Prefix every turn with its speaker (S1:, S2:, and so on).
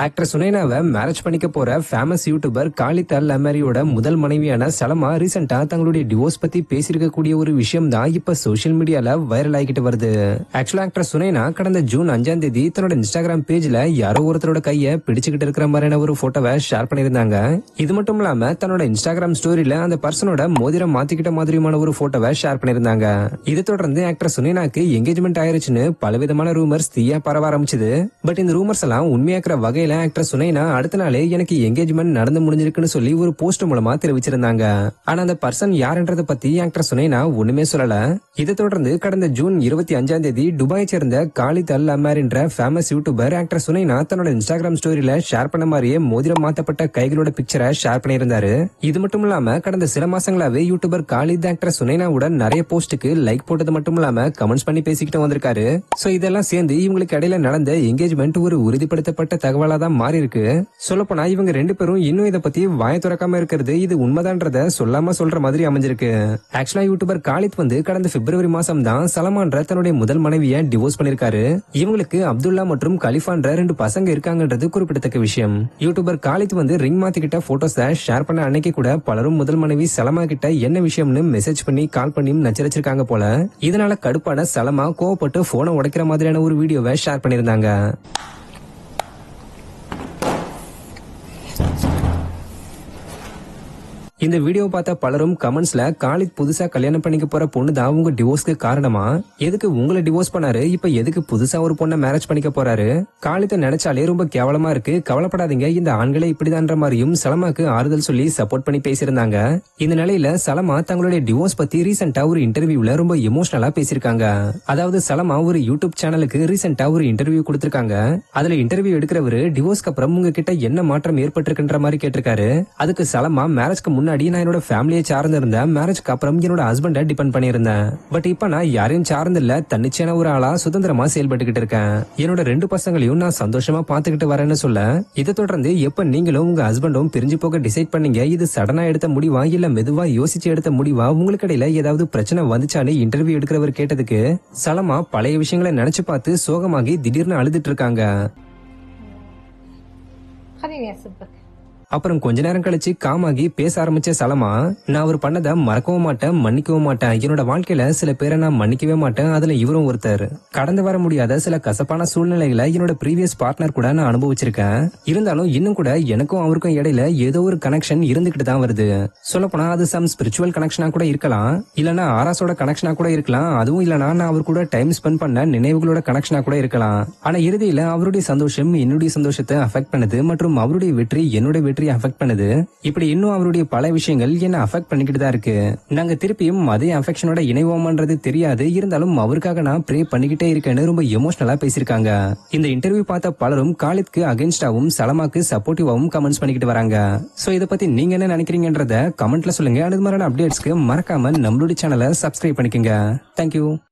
S1: Actor சுனைனாவை marriage பண்ணிக்க போற famous YouTuber Khalid அல் அமரியோட முதல் மனைவியான சலமா ரீசெண்டா தங்களுடைய டிவோர்ஸ் பத்தி பேசியிருக்கக்கூடிய ஒரு விஷயம் தான் இப்ப சோசியல் மீடியால வைரல் ஆகிட்டு வருது. ஆக்சுவலா ஆக்டர் சுனைனா கடந்த ஜூன் 5ஆம் தேதி தன்னோட இன்ஸ்டாகிராம் பேஜ்ல யாரோ ஒருத்தரோட கைய பிடிச்சுக்கிட்டு இருக்கிற மாதிரியான ஒரு போட்டோவை ஷேர் பண்ணிருந்தாங்க. இது மட்டும் இல்லாம தன்னோட இன்ஸ்டாகிராம் ஸ்டோரியில அந்த பர்சனோட மோதிரம் மாத்திக்கிட்ட மாதிரியான ஒரு போட்டோவை ஷேர் பண்ணிருந்தாங்க. இதை தொடர்ந்து ஆக்டர் சுனைனாக்கு என்கேஜ்மெண்ட் ஆயிருச்சுன்னு பலவிதமான ரூமர்ஸ் தீயா பரவ ஆரம்பிச்சது. பட் இந்த ரூமர்ஸ் எல்லாம் உண்மையாக்குற வகையில ஆக்டர் சுனைனா அடுத்த நாளே எனக்கு என்கேஜ்மெண்ட் நடந்து முடிஞ்சிருக்குன்னு சொல்லி ஒரு போஸ்ட் மூலமா தெரிவிச்சிருந்தாங்க. ஆனா அந்த பர்சன் யாருன்றத பத்தி ஆக்டர் சுனைனா ஒண்ணுமே சொல்லல. இதை தொடர்ந்து கடந்த ஜூன் 25ஆம் தேதி துபாயை சேர்ந்த காலித் அல் அமர் என்ற ஃபேமஸ் யூடியூபர் ஆக்டர் சுனைனா தன்னோட இன்ஸ்டாகிராம் ஸ்டோரியில ஷேர் பண்ண மாதிரியே மோதிரம் மாத்தப்பட்ட கைகளோட பிக்சரை ஷேர் பண்ணியிருந்தாரு. இது மட்டும் இல்லாம கடந்த சில மாசங்களாவே யூடியூபர் காலித் ஆக்டர் சுனைனாவுடன் நிறைய போஸ்டுக்கு லைக் போட்டது மட்டும் இல்லாம கமெண்ட்ஸ் பண்ணி பேசிக்கிட்டு வந்திருக்காரு. சோ இதெல்லாம் சேர்ந்து இவங்களுக்கு இடையில நடந்த என்கேஜ்மெண்ட் ஒரு உறுதிப்படுத்தப்பட்ட தகவலா தான் மாறி இருக்கு. சொல்லப்போனா இவங்க ரெண்டு பேரும் இன்னும் இதை பத்தி வாய துறக்காம இருக்கிறது இது உண்மைதான்றத சொல்லாம சொல்ற மாதிரி அமைஞ்சிருக்கு. ஆக்சுவலா யூடியூபர் காலித் கடந்த பிப்ரவரி மாசம் தான் சலமான்ற தன்னுடைய முதல் மனைவியை டிவோர்ஸ் பண்ணிருக்காரு. இவங்களுக்கு அப்துல்லா மற்றும் கலிஃபான்ற 2 பசங்க இருக்காங்கன்றது குறிப்பிடத்தக்க விஷயம். யூடியூபர் காலித் ரிங் மாத்திக்கிட்ட போட்டோஸை ஷேர் பண்ண அன்னைக்கு கூட பலரும் முதல் மனைவி சலமா கிட்ட என்ன விஷயம்னு மெசேஜ் பண்ணி கால் பண்ணி நச்சரிச்சிருக்காங்க போல. இதனால கடுப்பான சலமா கோவப்பட்டு போனை உடைக்கிற மாதிரியான ஒரு வீடியோவை ஷேர் பண்ணிருந்தாங்க. இந்த வீடியோ பார்த்த பலரும் கமெண்ட்ஸ்ல காலித் புதுசா கல்யாணம் பண்ணிக்க போற பொண்ணு தான் உங்க டிவோர்ஸ்க்கு காரணமா, எதுக்கு உங்களை டிவோர்ஸ் பண்ணாரு, இப்ப எதுக்கு புதுசா ஒரு பொண்ணை மேரேஜ் பண்ணிக்க போறாரு, காலித்தை நினைச்சாலே ரொம்ப கேவலமா இருக்கு, கவலைப்படாதீங்க இந்த ஆண்களே இப்படிதான்ற மாதிரியும் சலமாக்கு ஆறுதல் சொல்லி சப்போர்ட் பண்ணி பேசியிருந்தாங்க. இந்த நிலையில சலமா தங்களுடைய டிவோர்ஸ் பத்தி ரீசெண்டா ஒரு இன்டர்வியூல ரொம்ப எமோஷனலா பேசியிருக்காங்க. அதாவது சலமா ஒரு யூடியூப் சேனலுக்கு ரீசெண்டா ஒரு இன்டர்வியூ கொடுத்திருக்காங்க. அதுல இன்டர்வியூ எடுக்கிறவரு டிவோர்ஸ்க்கு அப்புறம் உங்ககிட்ட என்ன மாற்றம் ஏற்பட்டிருக்குன்ற மாதிரி கேட்டிருக்காரு. அதுக்கு சலமா மேரேஜ்க்கு முன்னாடி நான் என்னோட ஃபேமிலியை சார்ந்து இருந்தேன், மேரேஜ்க்கு அப்புறம் என்னோட ஹஸ்பண்டை டிபெண்ட் பண்ணியிருந்தேன். பட் இப்ப நான் யாரையும் சார்ந்து இல்ல, தன்னிச்சையான ஒரு ஆளா சுதந்திரமா செயல்பட்டுக்கிட்டு இருக்கேன். என்னோட 2 பசங்களையும் நான் சந்தோஷமா பாத்துக்கிட்டு வரேன்னு சொல்ல, இதை தொடர்ந்து எப்ப நீங்களும் உங்க ஹஸ்பண்டும் பிரிஞ்சு போக டிசைட் பண்ணீங்க, இது சடனா எடுத்த முடிவா இல்ல மெதுவா யோசிச்சு எடுத்த முடிவா, உங்களுக்கு இடையில ஏதாவது பிரச்சனை வந்துச்சான்னு இன்டர்வியூ எடுக்கிறவர் கேட்டதுக்கு சலமா பழைய விஷயங்களை நினைச்சு பார்த்து சோகமாகி திடீர்னு அழுதுட்டு இருக்காங்க. அப்புறம் கொஞ்ச நேரம் கழிச்சு காமாகி பேச ஆரம்பிச்ச சலமா, நான் அவர் பண்ணதை மறக்கவும் மாட்டேன், மன்னிக்கவும் மாட்டேன். என்னோட வாழ்க்கையில சில பேரை நான் மன்னிக்கவே மாட்டேன், அதுல இவரும் ஒருத்தர். கடந்து வர முடியாத சில கசப்பான சூழ்நிலைகளை என்னோட ப்ரீவியஸ் பார்ட்னர் கூட நான் அனுபவிச்சிருக்கேன். இருந்தாலும் இன்னும் கூட எனக்கும் அவருக்கும் இடையில ஏதோ ஒரு கனெக்ஷன் இருந்துகிட்டு தான் வருது. சொல்லப்போனா அது சம் ஸ்பிரிச்சுவல் கனெக்ஷனா கூட இருக்கலாம், இல்லனா ஆராஸோட கனெக்ஷனா கூட இருக்கலாம், அதுவும் இல்லனா நான் அவர் கூட டைம் ஸ்பெண்ட் பண்ண நினைவுகளோட கனெக்ஷனா கூட இருக்கலாம். ஆனா இறுதியில அவருடைய சந்தோஷம் என்னுடைய சந்தோஷத்தை அஃபெக்ட் பண்ணுது மற்றும் அவருடைய வெற்றி என்னோட வெற்றி அஃபெக்ட் பண்ணுது. இப்படி இன்னும் அவருடைய பல விஷயங்கள் என்ன அஃபெக்ட் பண்ணிக்கிட்டு தான் இருக்கு. நாங்க திருப்பியும் அதே அஃபெக்ஷனோட இணைவோம்ன்றது தெரியாது, இருந்தாலும் அவருக்காக நான் ப்ரே பண்ணிக்கிட்டே இருக்கேன்னு ரொம்ப எமோஷனலா பேசியிருக்காங்க. இந்த இன்டர்வியூ பார்த்த பலரும் காலித்க்கு அகைன்ஸ்டாவும் சலமாக்கு சப்போர்ட்டிவாவும் கமெண்ட்ஸ் பண்ணிக்கிட்டு வராங்க. சோ இதை பத்தி நீங்க என்ன நினைக்கிறீங்கன்றத கமெண்ட்ல சொல்லுங்க. அது மாதிரியான அப்டேட்ஸ்க்கு மறக்காம நம்மளுடைய சேனலை சப்ஸ்கிரைப் பண்ணிக்கங்க. தேங்க்யூ.